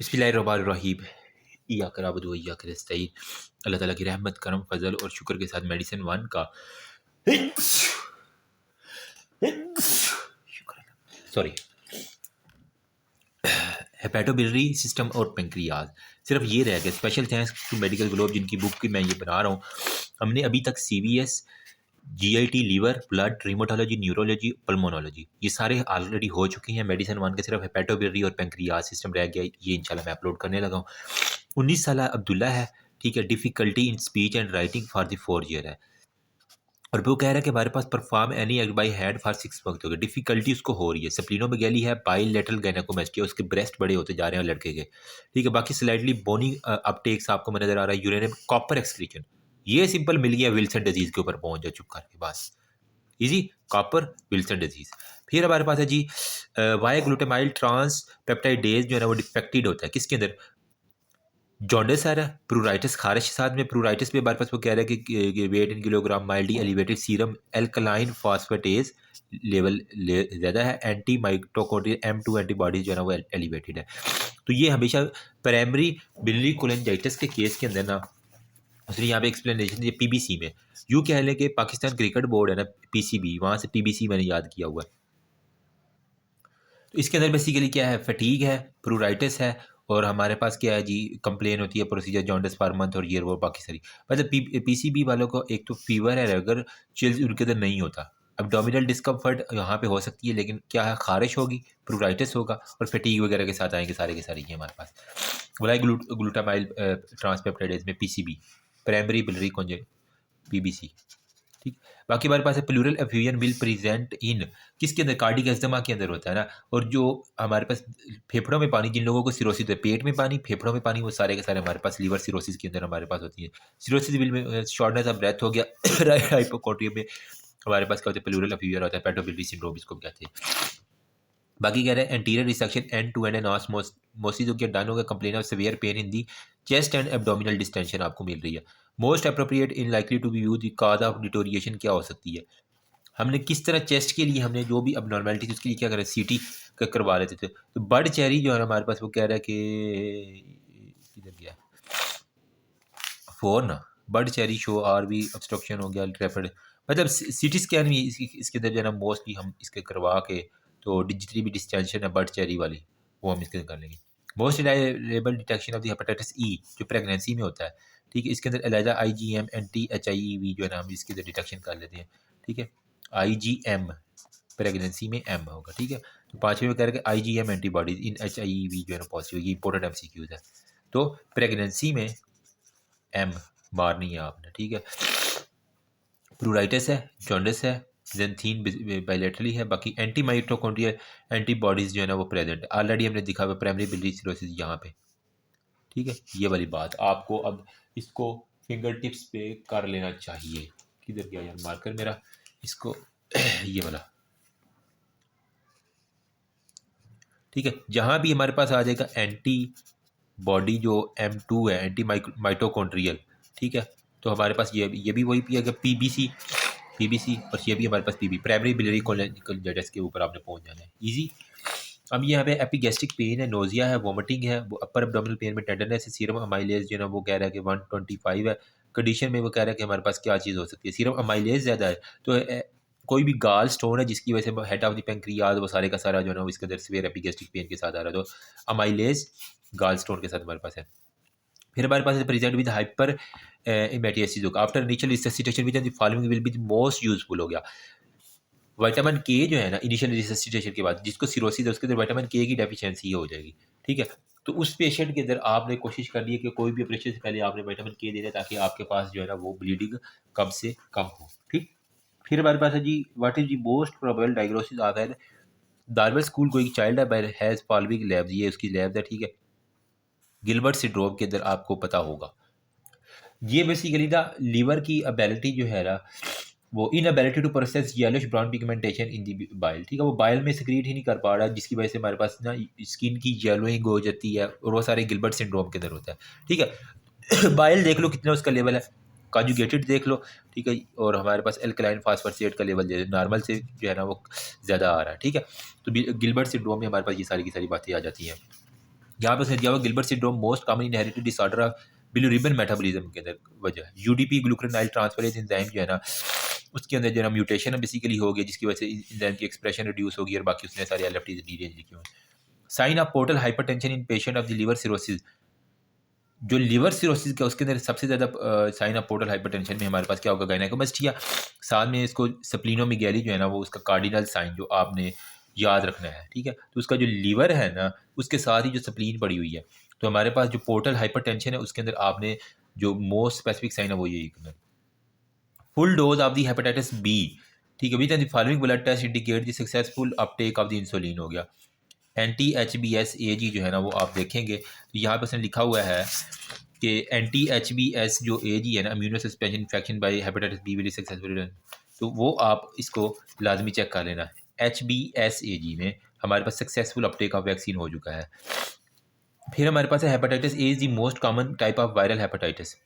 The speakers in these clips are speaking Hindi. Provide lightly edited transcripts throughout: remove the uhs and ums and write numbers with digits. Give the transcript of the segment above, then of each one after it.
बिस्मिल्लाहिर्रहमानिर्रहीम इय्याक नअबुदु व इय्याक नस्तईन। अल्लाह ताला की रहमत, करम, फजल और शुक्र के साथ मेडिसिन वन का सॉरी हेपेटोबिलरी सिस्टम और पेंक्रियाज सिर्फ ये रह गया। Special thanks to medical globe जिनकी बुक की मैं ये बना रहा हूँ। हमने अभी तक CVS, GIT, liver, blood, rheumatology, neurology, pulmonology ये सारे ऑलरेडी हो चुके हैं। मेडिसिन वन के सिर्फ हेपेटोबिलरी और पेंक्रियाज सिस्टम रह गया। ये इंशाल्लाह मैं अपलोड करने लगा हूँ। 19 साल अब्दुल्ला है, ठीक है। Difficulty in speech and writing for the 4 year है। और वो कह रहा है कि हमारे पास perform any act by head for 6 month हो गया। डिफिकल्टी उसको हो रही है। स्प्लीनोमेगैली है, बाइलेटरल गायनेकोमेस्टिया, उसके ब्रेस्ट बड़े होते जा रहे हैं लड़के के, ठीक है। बाकी स्लाइटली बोनी अपटेक्स आपको नजर आ रहा है। यूरेनियम कॉपर एक्सक्रीशन, ये सिंपल मिल गया। विल्सन डिजीज के ऊपर पहुंच जाओ चुप करके, बस इजी। Copper, Wilson disease. फिर हमारे पास है जी वाई ग्लूटामाइल ट्रांस पेप्टाइडेज जो है ना वो डिफेक्टेड होता है किसके अंदर? जॉन्डिस आ रहा है, प्रूराइटिस, खारिश साथ में। प्रूराइटिस भी हमारे पास वो कह रहा है कि weight in kilogram, mildly elevated serum alkaline phosphatase level ज़्यादा है। एंटी माइटोकॉन्ड्रियल M2 एंटीबॉडीज जो है ना वो एलिवेटेड है। तो ये हमेशा प्राइमरी बिलियरी कोलिंजाइटिस के केस के अंदर ना उसने यहाँ पे एक्सप्लेनेशन दी PBC में। यूँ कह लें कि पाकिस्तान क्रिकेट बोर्ड है ना PCB, वहाँ से PBC मैंने याद किया हुआ है। तो इसके अंदर बेसिकली क्या है? फटीग है, प्रूराइटिस है, और हमारे पास क्या है जी? कंप्लेन होती है प्रोसीजर जॉन्डिस पर मंथ और ईयर वो बाकी सारी। मतलब PCB वालों को एक तो फीवर है, अगर चिल्स उनके अंदर नहीं होता। एब्डोमिनल डिस्कम्फर्ट यहाँ पे हो सकती है, लेकिन क्या है? खारिश होगी, प्रूराइटिस होगा और फटीग वगैरह के साथ आएंगे सारे के सारे ये हमारे पास। बोला ग्लूटामाइल ट्रांसपेप्टाइडेज में PCB, primary biliary choline PBC, ठीक। बाकी हमारे पास है pleural effusion will present in किसके अंदर? कार्डिक एस्थमा के अंदर होता है ना। और जो हमारे पास फेफड़ों में पानी, जिन लोगों को सिरोसिस है, पेट में पानी, फेफड़ों में पानी, वो सारे के सारे हमारे पास लीवर सिरोसिस के अंदर हमारे पास होती है। सिरोसिस विल में शॉर्टनेस ऑफ ब्रेथ हो गया। हाइपोकोट्रियम में हमारे पास क्या होता है? प्लूरल एफ्यूजन होता है, पेटोबिलियरी सिंड्रोम इसको कहते हैं। बाकी कह रहे हैं anterior resection end to end osmosis हो गया, डन हो गया। Complain of severe pain in the chest and abdominal distension आपको मिल रही है। Most appropriate in likely to be use cause of deterioration क्या हो सकती है? हमने किस तरह चेस्ट के लिए हमने जो भी अबनॉर्मेलिटी थी उसके लिए क्या करें? CT का करवा लेते थे। तो बर्ड चेरी जो है हमारे पास वो कह रहा है कि किधर गया 4 ना, बर्ड चेरी शो आर भी ऑब्स्ट्रक्शन हो गया रेफर्ड। मतलब CT स्कैन भी इसके अंदर जो है ना मोस्टली हम इसके करवा के, तो जितनी भी डिस्टेंशन है बर्ड चेरी वाली वो हम इसके अंदर कर लेंगे। Most reliable detection of the hepatitis E जो प्रेगनेंसी में होता है, ठीक है। इसके अंदर एलाइजा IgM एंटी HIV जो है ना हम इसके अंदर डिटेक्शन कर लेते हैं, ठीक है। IgM प्रेगनेंसी में M होगा, ठीक है। तो 5वें में कह रहे हैं कि IgM एंटीबॉडीज इन HIV जो है ना पॉजिटिव, ये इंपॉर्टेंट MCQs है। तो प्रेगनेंसी में M मारनी है आपने, ठीक है। प्लूराइटिस है, जॉन्डिस है, जेंथीन बायलैटरली है। बाकी एंटी माइटोकॉन्ड्रियल एंटीबॉडीज जो है ना वो प्रेजेंट ऑलरेडी हमने दिखा हुआ प्राइमरी बिलियरी सिरोसिस यहाँ पे, ठीक है। ये वाली बात आपको अब इसको फिंगर टिप्स पे कर लेना चाहिए। किधर गया यार मार्कर मेरा? इसको ये वाला, ठीक है। जहाँ भी हमारे पास आ जाएगा एंटी बॉडी जो M2 है, एंटी माइटोकॉन्ड्रियल, ठीक है। तो हमारे पास ये भी वही पिएगा PBC और ये भी हमारे पास PB, प्राइमरी बिलियरी कोलिंजाइटिस के ऊपर आपने पहुंच जाना है, इजी। अब यहाँ पे एपिगैस्ट्रिक पेन है, नोजिया है, वोमिटिंग है, वो अपर एब्डोमिनल पेन में टेंडरनेस है। सीरम अमाइलेज जो है ना वो कह रहा है कि 125 है। कंडीशन में वो कह रहा है कि हमारे पास क्या चीज़ हो सकती है? सीरम अमाइलेज ज़्यादा है। तो कोई भी गाल स्टोन है जिसकी वजह से हेड ऑफ द पेंक्रियाज वो सारे का सारा जो है ना वो इसके अंदर सीवियर एपिगैस्ट्रिक पेन के साथ आ रहा है। तो अमाइलेज गाल स्टोन के साथ हमारे पास है। फिर हमारे पास प्रेजेंट विद हाइपर इमेटियसिस होगा after initial resuscitation with the following will be the most useful हो गया। विटामिन K जो है ना इनिशियल रिससिटेशन के बाद जिसको सिरोसिस है उसके अंदर विटामिन K की डेफिशिएंसी हो जाएगी, ठीक है। तो उस पेशेंट के अंदर आपने कोशिश करनी है कि कोई भी ऑपरेशन से पहले आपने विटामिन K देना है ताकि आपके पास जो है ना वो ब्लीडिंग कम से कम हो, ठीक। फिर हमारे पास है जी what is the most probable diagnosis आता है नॉर्मल स्कूल गोइंग चाइल्ड है हैज फॉलोइंग लैब्स, ये उसकी लैब्स है, ठीक है। गिलबर्ट सिंड्रोम के अंदर आपको पता होगा ये बेसिकली ना लीवर की एबिलिटी जो है ना वो inability to process yellowish brown pigmentation in the bile, ठीक है। वो बाइल में सिक्रीट ही नहीं कर पा रहा जिसकी वजह से हमारे पास ना स्किन की येलोइंग हो जाती है और वो सारे गिलबर्ट सिंड्रोम के अंदर होता है, ठीक है। बाइल देख लो कितना उसका लेवल है, कॉन्जुगेटेड देख लो, ठीक है। और हमारे पास एल्कलाइन फास्फोरेट का लेवल नॉर्मल से जो है ना वो ज़्यादा आ रहा है, ठीक है। तो गिलबर्ट सिंड्रोम में हमारे पास ये सारी की सारी बातें आ जाती हैं। यहाँ पे उसने दिया हुआ Gilbert syndrome most common inherited disorder of bilirubin metabolism के अंदर वजह है। यूडीपी ग्लूकोनाइल ट्रांसफरेज एंजाइम जो है ना उसके अंदर जो है म्यूटेशन बेसिकली हो गया, जिसकी वजह से एंजाइम की एक्सप्रेशन रिड्यूस होगी और बाकी उसने सारे एलएफटी डिटेल्स लिखे हुए हैं। Sign of portal hypertension in patient of the liver cirrhosis, जो लिवर सिरोसिस का उसके अंदर सबसे ज़्यादा साइन ऑफ पोर्टल हाइपरटेंशन में हमारे पास क्या होगा, गायनेकोमेस्टिया। साथ में इसको स्प्लीनोमेगैली जो है ना वो उसका कार्डिनल साइन जो आपने याद रखना है, ठीक है। तो उसका जो लीवर है ना उसके साथ ही जो स्प्लीन पड़ी हुई है, तो हमारे पास जो पोर्टल हाइपरटेंशन है उसके अंदर आपने जो मोस्ट स्पेसिफिक साइन है वो यही करना है। Full dose of the hepatitis B, ठीक है, which and the following blood test indicate the successful uptake of the insulin हो गया। Anti H B S A G जो है ना वो आप देखेंगे तो यहाँ पर उसने लिखा हुआ है कि एंटी एच बी एस जो ए जी है ना, immuno suspension infection by hepatitis B very successful, तो वो आप इसको लाजमी चेक कर लेना। H B S A G में हमारे पास सक्सेसफुल अपटेक ऑफ वैक्सीन हो चुका है। फिर हमारे पास है hepatitis A is the most common type of viral hepatitis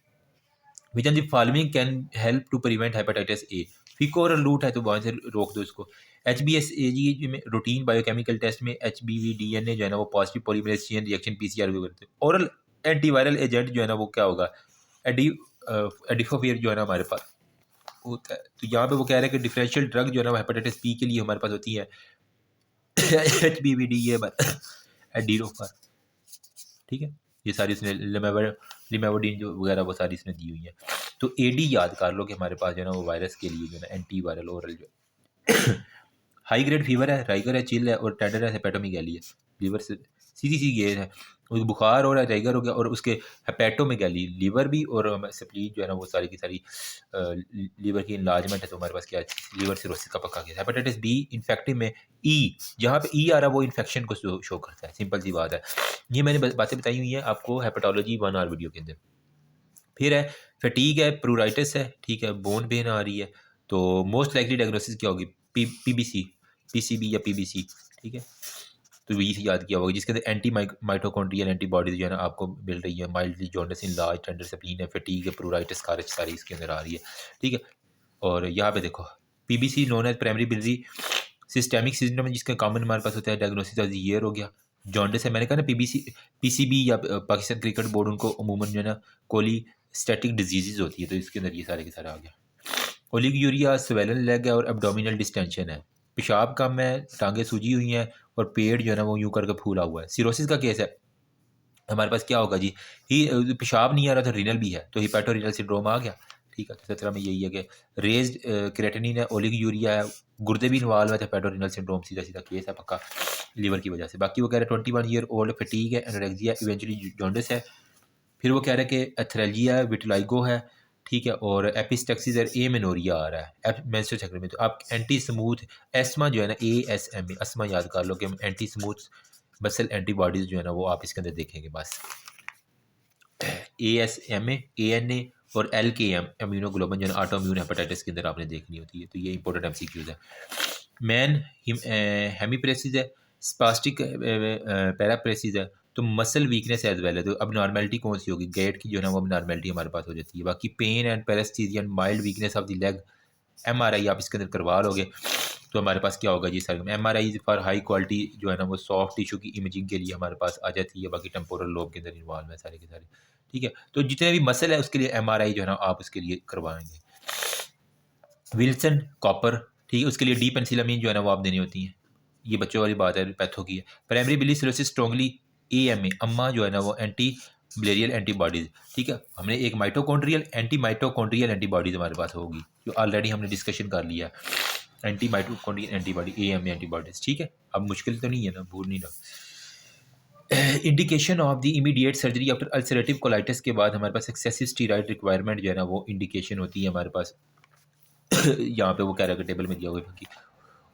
which and the following can help to prevent hepatitis A. Faeco और रूट है तो वहाँ से रोक दो इसको। H B S A G में रूटीन बायोकेमिकल टेस्ट में H B V D N A जो है ना वो positive polymerase chain reaction P C R भी करते हैं। ओरल एंटीवायरल एजेंट जो है ना वो क्या होगा, एडी एडिफोविर जो है ना हमारे पास होता है। तो यहाँ पे वो कह रहे हैं कि डिफरेंशियल ड्रग जो है ना हेपेटाइटिस बी के लिए हमारे पास होती है H B V D A एडीरोफर, ठीक है। ये सारी इसने लिमेवोडिन जो वगैरह वो सारी इसने दी हुई है। तो एडी याद कर लो कि हमारे पास जो है ना वो वायरस के लिए जो है ना एंटी वायरल ओरल जो हाई ग्रेड फीवर है, राइगर है, चिल है और टेंडर है, हेपेटोमेगैली है। लीवर से सीधी सी ये है, बुखार हो रहा है, राइगर हो गया और उसके हेपेटोमेगैली लीवर भी और स्प्लीन जो है ना वो सारी की सारी लीवर की इनलार्जमेंट है। तो हमारे पास क्या है, लीवर सिरोसिस का पक्का केस। हेपेटाइटिस बी इन्फेक्टिव में ई, जहाँ पे ई आ रहा है वो इन्फेक्शन को शो करता है, सिंपल सी बात है। ये मैंने बातें बताई हुई हैं आपको हेपेटोलॉजी 1 आवर वीडियो के अंदर। फिर है फटीग है, प्रूराइटिस है, ठीक है, बोन पेन आ रही है। तो मोस्ट लाइकली डायग्नोसिस क्या होगी, पीबीसी, पीसीबी या पीबीसी, ठीक है। तो ये याद किया होगा जिसके अंदर एंटी माइटोकॉन्ड्रियल एंटीबॉडीज जो है ना आपको मिल रही है। Mildly jaundice in large tender spleen है, फटीग है, प्रूराइटिस खारिश सारी इसके अंदर आ रही है, ठीक है। और यहाँ पे देखो PBC known as primary biliary systemic syndrome जिसका कॉमन हमारे पास होता है, डायग्नोसिस ऑफ द ईयर हो गया। जॉन्डिस है, मैंने कहा ना पीबीसी पीसीबी या पाकिस्तान क्रिकेट बोर्ड उनको अमूमन जो है ना कोलीस्टेटिक डिजीजेज होती है, तो इसके अंदर ये सारे के सारे आ गया। ओलिगोयूरिया, स्वेलन लेग है और एब्डोमिनल डिस्टेंशन है, पेशाब कम है, टांगे सूजी हुई हैं और पेट जो है ना वो यूं करके फूला हुआ है। सिरोसिस का केस है, हमारे पास क्या होगा जी, ही पेशाब नहीं आ रहा था, रीनल भी है, तो हिपैटोरीनल सिंड्रोम आ गया, ठीक है। तो 17 में यही है कि रेज्ड क्रेटिनिन है, ओलिगोयूरिया है, गुर्दे भी इन्वॉल्व है, तो हेपेटोरीनल सिंड्रोम सीधा सीधा केस है पक्का लीवर की वजह से। बाकी वो कह रहे हैं 21 ईयर ओल्ड, फटीग है, एनोरेक्सिया, इवेंचुअली जॉन्डिस है। फिर वो कह रहे हैं कि एथरेलिया है, विटिलाइगो है, ठीक है, और एपिस्टेक्सिस और ए मेनोरिया आ रहा है मेंस्ट्रुअल साइकिल में। तो आप एंटी स्मूथ एस्मा जो है ना, ASMA अस्थमा याद कर लो कि एंटी स्मूथ मसल एंटीबॉडीज़ जो है ना वो आप इसके अंदर देखेंगे बस। ASMA, ANA और LKM इम्यूनोग्लोबुलिन जो है ऑटो इम्यून हेपेटाइटिस के अंदर आपने देखनी होती है। तो ये इंपॉर्टेंट MCQs है। मैन हेमीप्रेसिस है, स्पास्टिक पैराप्रेसिस है, तो मसल वीकनेस एज वेल है। तो अब नॉर्मेलिटी कौन सी होगी, गेट की जो है ना वो अब नॉर्मेलिटी हमारे पास हो जाती है। बाकी pain and paraesthesia and mild weakness of the leg, MRI आप इसके अंदर करवा लोगे तो हमारे पास क्या होगा जी sir, MRI for high quality जो है ना वो सॉफ्ट टिश्यू की इमेजिंग के लिए हमारे पास आ जाती है। बाकी टेम्पोरल लोब के अंदर इन्वॉल्व है सारे के सारे, ठीक है। तो जितने भी मसल है उसके लिए MRI जो है ना आप उसके लिए करवाएंगे। विल्सन कॉपर, ठीक है, उसके लिए डी पेंसिलामीन जो है ना वो आप देनी होती हैं। ये बच्चों वाली बात है, पैथो की है। प्राइमरी बिली सिरोसिस स्ट्रॉन्गली AMA अम्मा जो है ना वो एंटी बिलेरियल एंटीबॉडीज़, ठीक है। हमने एक माइटोकॉन्ड्रियल एंटीबॉडीज़ हमारे पास होगी जो ऑलरेडी हमने डिस्कशन कर लिया, anti mitochondrial antibody AMA antibodies, ठीक है। अब मुश्किल तो नहीं है ना, भूल नहीं ना। Indication of the immediate surgery after ulcerative colitis के बाद हमारे पास एक्सेसिव स्टीरॉयड रिक्वायरमेंट जो है ना वो इंडिकेशन होती है हमारे पास। यहाँ पे वो कह रहा है टेबल में दिया हुआ है कि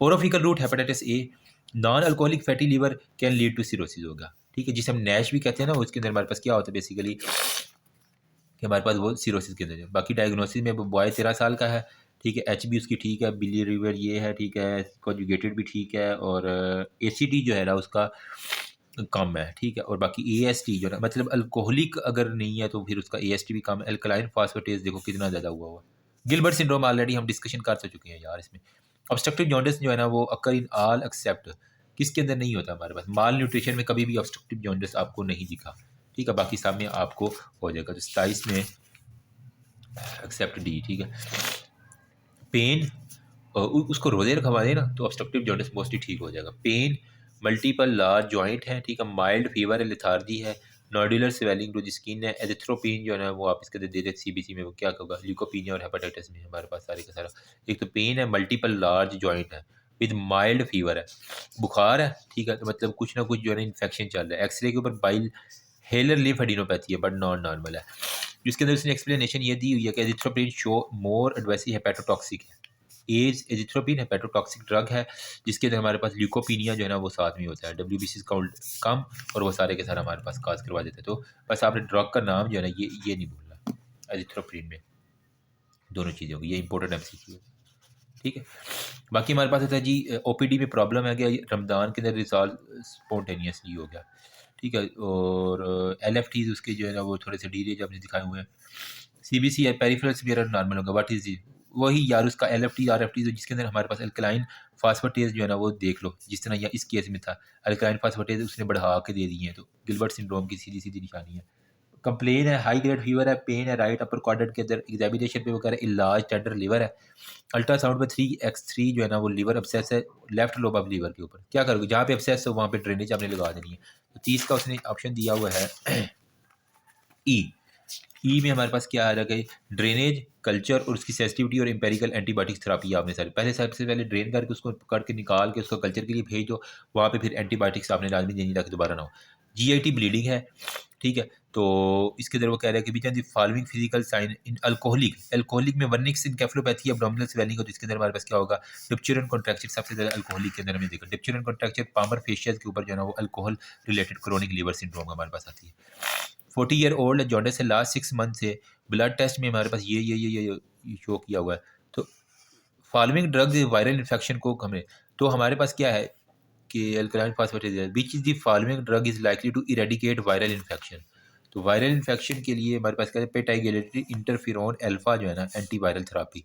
orofecal route hepatitis A non alcoholic fatty liver can lead to cirrhosis होगा, ठीक है, जिसे हम नैश भी कहते हैं ना। उसके अंदर हमारे पास क्या होता है बेसिकली कि हमारे पास वो सिरोसिस के अंदर है। बाकी डायग्नोसिस में बॉय 13 साल का है, ठीक है, HB उसकी ठीक है, बिलियरी ये है, ठीक है, कॉन्जुगेटेड भी ठीक है, और ACT जो है ना उसका कम है, ठीक है। और बाकी AST जो है ना मतलब अल्कोहलिक अगर नहीं है तो फिर उसका AST भी कम है। एल्कलाइन फॉस्फेटेज देखो कितना ज़्यादा हुआ। गिलबर्ट सिंड्रोम ऑलरेडी हम डिस्कशन कर चुके हैं यार इसमें। ऑब्स्ट्रक्टिव जॉन्डिस जो है ना वो अकर इन ऑल एक्सेप्ट किसके अंदर नहीं होता हमारे पास, माल न्यूट्रिशन में कभी भी ऑब्स्ट्रक्टिव जॉन्डिस आपको नहीं दिखा, ठीक है, बाकी सब में आपको हो जाएगा। तो 27 में एक्सेप्ट डी, ठीक है। पेन उसको रोजे रखवा देना तो ऑब्स्ट्रक्टिव जॉन्डिस मोस्टली ठीक हो जाएगा। पेन, मल्टीपल लार्ज जॉइंट है, ठीक है, माइल्ड फीवर है, लेथार्जी है, nodular swelling to the skin है, एजिथ्रोपिन जो है ना वो आप इसके दे देते सीबीसी में, वो क्या होगा ल्यूकोपीनिया और हेपेटाइटिस में हमारे पास सारे का सारा। एक तो पेन है, मल्टीपल लार्ज जॉइंट है, विद माइल्ड फीवर है, बुखार है, ठीक है, तो मतलब कुछ ना कुछ जो है ना इन्फेक्शन चल रहा है। एक्सरे के ऊपर बाइल हेलर लिफ एडिनोपैथी है बट नॉन नॉर्मल है, जिसके अंदर उसने एक्सप्लेनेशन ये दी हुई है कि एजिथ्रोपिन शो मोर एडवाइसी हेपेटोटॉक्सिक है। एजिथ्रोपिन हेपेटोटॉक्सिक ड्रग है, जिसके अंदर हमारे पास ल्यूकोपीनिया जो है ना वो साथ में होता है, WBC काउंट कम और वो सारे के सारे हमारे पास काज करवा देते हैं। तो बस आपने ड्रग का नाम जो है ना ये नहीं भूलना एजिथ्रोपिन में, दोनों चीज़ें होंगी, ये इंपॉर्टेंट MCQ है, ठीक है। बाकी हमारे पास होता है जी OPD में प्रॉब्लम है कि रमज़ान के अंदर रिजॉल्व स्पॉन्टेनियसली हो गया, ठीक है, और LFTs उसके जो है ना वो थोड़े से डीरेज आपने दिखाए हुए हैं। CBC है, पेरिफेरल स्फीयर नॉर्मल होगा, व्हाट इज वही यार उसका LFT RFT जिसके अंदर हमारे पास अल्कलाइन फास्फेटेज जो है ना वो देख लो, जिस तरह या इस केस में था अल्कलाइन फास्फेटेज उसने बढ़ा के दे दिए हैं, तो गिलबर्ट सिंड्रोम की सीधी सीधी निशानी है। कंप्लेन है, हाई ग्रेड फीवर है, पेन है राइट अपर क्वाड्रेंट के अंदर, एग्जामिनेशन पे वो कह रहे हैं इलाज टेंडर लिवर है, अल्ट्रासाउंड में 3x3 जो है ना वो लिवर अपसेस है लेफ्ट लोब ऑफ लिवर के ऊपर, क्या करोगे जहाँ पे अपसेस हो वहाँ पे ड्रेनेज आपने लगा देनी है। तो 30 का उसने ऑप्शन दिया हुआ है ई में हमारे पास क्या आ रहा है, ड्रेनेज कल्चर और उसकी सेंसिटिविटी और एम्पेरिकल एंटीबायोटिक्स थेरापी आपने सारे पहले सबसे पहले ड्रेन करके उसको कट के निकाल के उसको कल्चर के लिए भेज दो, वहाँ पे फिर एंटीबायोटिक्स आपने लाजमी देनी ताकि दोबारा ना हो। GIT ब्लीडिंग है, ठीक है, तो इसके अंदर वो कह रहा है कि which the following physical sign in alcoholic में वर्निक्स इनकेफेलोपैथी एब्डोमिनल स्वेलिंग हो, तो इसके अंदर हमारे पास क्या होगा डिप्चर एंड कॉन्ट्रैक्शन, सबसे ज़्यादा अल्कोहलिक के अंदर हमें देखा डिप्चर एंड कॉन्ट्रैक्शन पामर फेशियल के ऊपर जो है ना वो alcohol related chronic liver syndrome हमारे पास आती है। 40 ईयर ओल्ड जॉन्डिस से लास्ट 6 मंथ से ब्लड टेस्ट में हमारे पास ये शो किया हुआ है। तो फॉलोइंग ड्रग्स वायरल इन्फेक्शन को हमें, तो हमारे पास क्या है कि alkaline phosphatase which is the following drug is likely to eradicate viral infection. तो वायरल इन्फेक्शन के लिए हमारे पास क्या है पेटाइगेलेटरी इंटरफिरोन अल्फा जो है ना एंटीवायरल थेरापी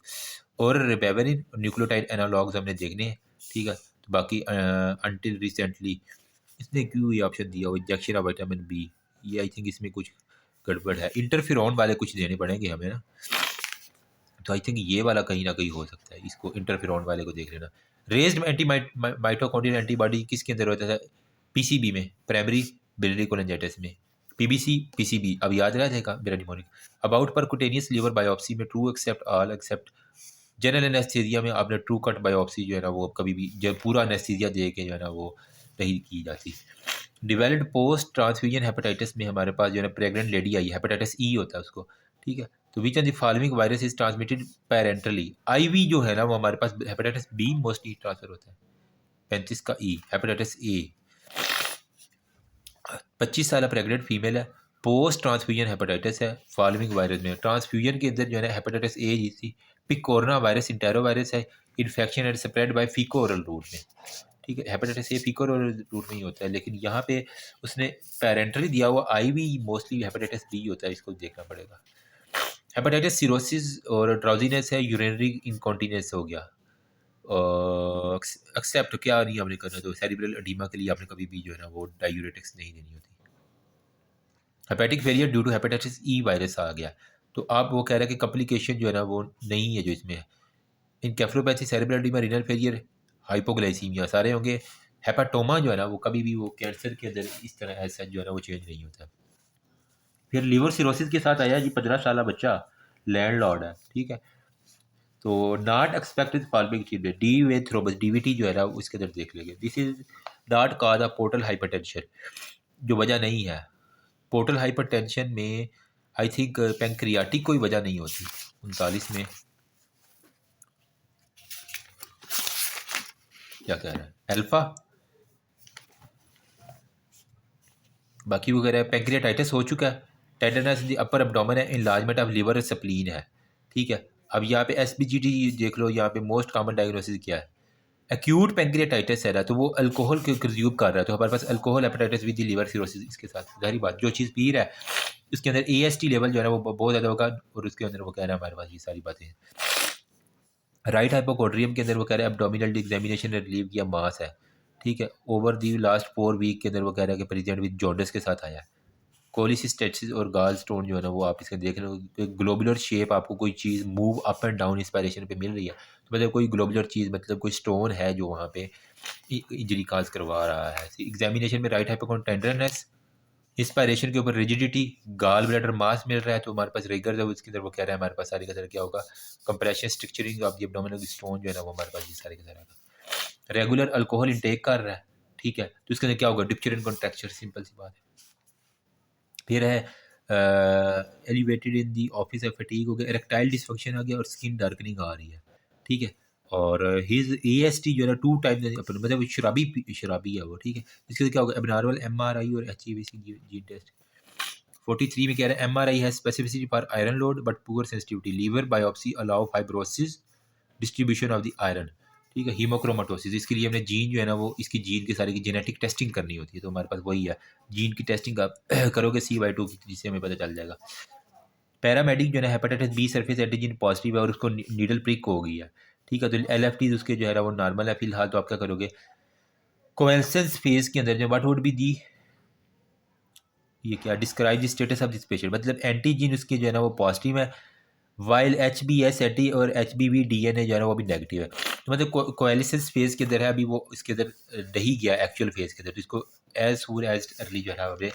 और रिबेवरिन न्यूक्लियोटाइड एनालॉग्स हमने देखने हैं, ठीक है। तो बाकी अनटिल रिसेंटली इसने क्यों ये ऑप्शन दिया हुआ इंजेक्शन ऑफ विटामिन बी, ये आई थिंक इसमें कुछ गड़बड़ है, इंटरफिरोन वाले कुछ देने पड़ेंगे हमें ना, तो आई थिंक ये वाला कहीं ना कहीं हो सकता है, इसको इंटरफिरोन वाले को देख लेना। रेज्ड एंटी माइटोकॉन्ड्रियल एंटीबॉडी किसके अंदर होता है, PCB में, प्राइमरी बिलियरी कोलेंजाइटिस में, PCB अब याद रह जाएगा मेरा mnemonic. About percutaneous liver biopsy में true except all except general anaesthesia में आपने ट्रू कट बायोप्सी जो है ना वो कभी भी जब पूरा एनेस्थीसिया दे के जो है ना वो नहीं की जाती। डिवेल्ड पोस्ट ट्रांसफ्यूजन हेपेटाइटिस में हमारे पास जो है ना प्रेग्नेंट लेडी आई, हेपेटाइटिस ई होता है उसको, ठीक है। तो which of the following virus is transmitted parenterally, IV जो है ना वो हमारे पास हेपेटाइटिस बी मोस्टली ट्रांसफर होता है। 35 का ई हेपेटाइटिस ए, 25 साल प्रेग्नेंट फीमेल है, पोस्ट ट्रांसफ्यूजन हेपेटाइटिस है, फॉलोइंग वायरस में ट्रांसफ्यूजन के अंदर जो है ना हेपेटाइटिस ए जी थी, पिकोरोना वायरस इंटेरो वायरस है, infection and spread by फीको oral route में, ठीक है। हेपेटाइटिस ए फीको ओरल रूट में ही होता है, लेकिन यहाँ पे उसने पेरेंटली दिया हुआ IV मोस्टली हेपेटाइटिस बी होता है, इसको देखना पड़ेगा। हेपेटाइटिस सिरोसिस और ड्राउजीनेस है, यूरिनरी इनकॉन्टिनेंस हो गया, एक्सेप्ट क्या नहीं आपने करना, तो सेरिब्रल एडीमा के लिए आपने कभी भी जो है ना वो डायूरेटिक्स नहीं देनी होती। Hepatic failure due to hepatitis E virus आ गया, तो आप वो कह रहे हैं कि कॉम्प्लिकेशन जो है ना वो नहीं है जो इसमें है। Encephalopathy cerebral oedema renal failure hypoglycaemia सारे होंगे। हेपाटोमा जो है ना वो कभी भी वो कैंसर के अंदर इस तरह ऐसा जो है ना वो चेंज नहीं होता। फिर लिवर सिरोसिस के साथ आया जी 15 साल बच्चा लैंडलॉर्ड है, ठीक है। तो नॉट एक्सपेक्टेड फॉलोइंग चीजें डी वे थ्रोबस DVT जो है ना उसके अंदर देख लेंगे, this is not cause a portal hypertension, जो वजह नहीं है पोर्टल हाइपरटेंशन में, आई थिंक पैंक्रियाटिक कोई वजह नहीं होती। 39 में क्या कह रहा है अल्फा, बाकी वो कह रहा है पैंक्रियाटाइटिस हो चुका है, टेंडरनेस द अपर एब्डोमेन है, इनलार्जमेंट ऑफ लिवर स्प्लीन है, ठीक है। अब यहाँ पे SBGT देख लो, यहाँ पे मोस्ट कॉमन डायग्नोसिस क्या है, एक्यूट पैंक्रियाटाइटिस है, तो वो अल्कोहल के कंज्यूम कर रहा है, तो हमारे पास alcohol hepatitis with liver cirrhosis इसके साथ जारी बात, जो चीज़ पी रहा है उसके अंदर AST लेवल जो है ना वो बहुत ज़्यादा होगा, और उसके अंदर वो कह रहा है हमारे पास ये सारी बातें हैं। राइट हाइपोकोड्रियम के अंदर वो कह रहे हैं एब्डोमिनल एग्जामिनेशन ने रिलीव किया मास है, ठीक है। ओवर दी लास्ट 4 वीक के अंदर वो कह रहा है कि पेशेंट विद जॉन्डिस के साथ आया है। कोलिसिस्टेसिस और गाल स्टोन जो है ना वो आप इसका देख लो, ग्लोबुलर शेप आपको कोई चीज़ move up and down inspiration पे मिल रही है, तो मतलब कोई ग्लोबुलर चीज़, मतलब कोई स्टोन है जो वहाँ पे इंजरी काज करवा रहा है। एग्जामिनेशन में राइट हाइपोकॉन टेंडरनेस, इंस्पायरेशन के ऊपर रिजिडिटी, गाल ब्लैडर मास मिल रहा है तो हमारे पास रिगर है उसके अंदर वो कह रहा है हमारे पास सारे का सारा क्या होगा, compression structuring of the abdominal stone जो है ना वो हमारे पास ये सारे का सारा रेगुलर अल्कोहल इंटेक कर रहा है। ठीक है, तो इसके अंदर क्या होगा, डिप्चर एंड कॉन्ट्रैक्चर, सिंपल सी बात है। फिर है elevated in the office of fatigue हो गया, इरेक्टाइल डिसफंक्शन आ गया और स्किन डार्कनिंग आ रही है। ठीक है, और हिज AST जो है ना 2 टाइम्स, मतलब शराबी है वो। ठीक है, इसके लिए क्या होगा, एबनॉर्मल MRI और HEVC जीन टेस्ट। 43 में कह रहा है MRI है specificity for iron load but poor sensitivity, liver biopsy allow fibrosis distribution of the iron. ठीक है, हीमोक्रोमाटोसिस, इसके लिए हमने जीन जो है ना वो इसकी जीन के सारे की जेनेटिक टेस्टिंग करनी होती है, तो हमारे पास वही है, जीन की टेस्टिंग आप करोगे CY2 की, जिससे हमें पता चल जाएगा। पैरामेडिक जो है hepatitis B surface antigen positive है और उसको नीडल प्रिक हो गई है। ठीक है, तो LFT उसके जो है ना वो नॉर्मल है फिलहाल, तो आप क्या करोगे, कोएंसेंस फेज के अंदर जो व्हाट वुड बी दी, ये क्या, describe the status of this patient, मतलब एंटीजन उसके जो है ना वो पॉजिटिव है, वाइल HBS80 और HBV DNA जो है ना वो भी नेगेटिव है, तो मतलब कोएलिसेंस फेज के अंदर है अभी, वो इसके अंदर नहीं गया एक्चुअल फेज के अंदर, तो इसको एज सून एज अर्ली जो है ना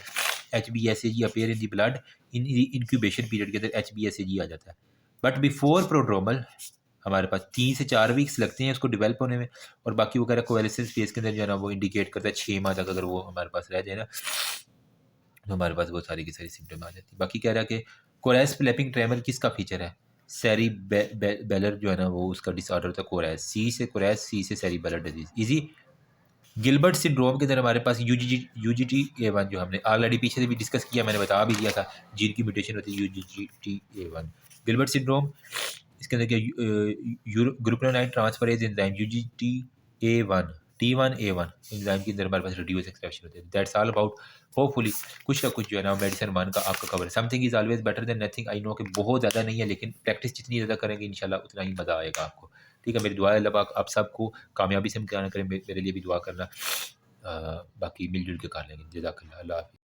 HBsAg appear in the blood, in incubation period के अंदर HBsAg आ जाता है, बट बिफोर प्रोड्रोमल हमारे पास 3 से 4 वीक्स लगते हैं उसको डेवलप होने में, और बाकी वो कह रहा है कोएलिसेंस फेज के अंदर जो है ना वो इंडिकेट करता है 6 माह तक, अगर वो हमारे पास रह जाए ना तो हमारे पास वो सारी की सारी सिम्टम आ जाती है। बाकी कह रहा है कि कोरेस फ्लैपिंग ट्रेमर किसका फीचर है, सेरी बेलर जो है ना वो उसका डिसऑर्डर था कोरेस, सी से cerebellar disease easy. Gilbert syndrome के अंदर हमारे पास UGT A1 जो हमने ऑलरेडी पीछे से भी डिस्कस किया, मैंने बता भी दिया था, जीन की म्यूटेशन होती है UGT A1। गिलबर्ट सिंड्रोम, इसके अंदर क्या, glucuronide transferase enzyme UGT A1 T1A1 enzyme के अंदर हमारे पास रिड्यूस एक्सप्रेशन होते हैं। दैट्स ऑल अबाउट, होपफुली कुछ ना कुछ जो है ना मेडिसिन मान का आपका कवर है। Something is always better than nothing, I know कि बहुत ज़्यादा नहीं है, लेकिन प्रैक्टिस जितनी ज़्यादा करेंगे इंशाल्लाह उतना ही मज़ा आएगा आपको। ठीक है, मेरी दुआ है अल्लाह पाक आप सबको कामयाबी से इम्तिहान करें, मेरे लिए भी दुआ करना। बाकी मिलजुल के कर लेंगे। जज़ाकल्लाह, अल्लाह हाफ़िज़।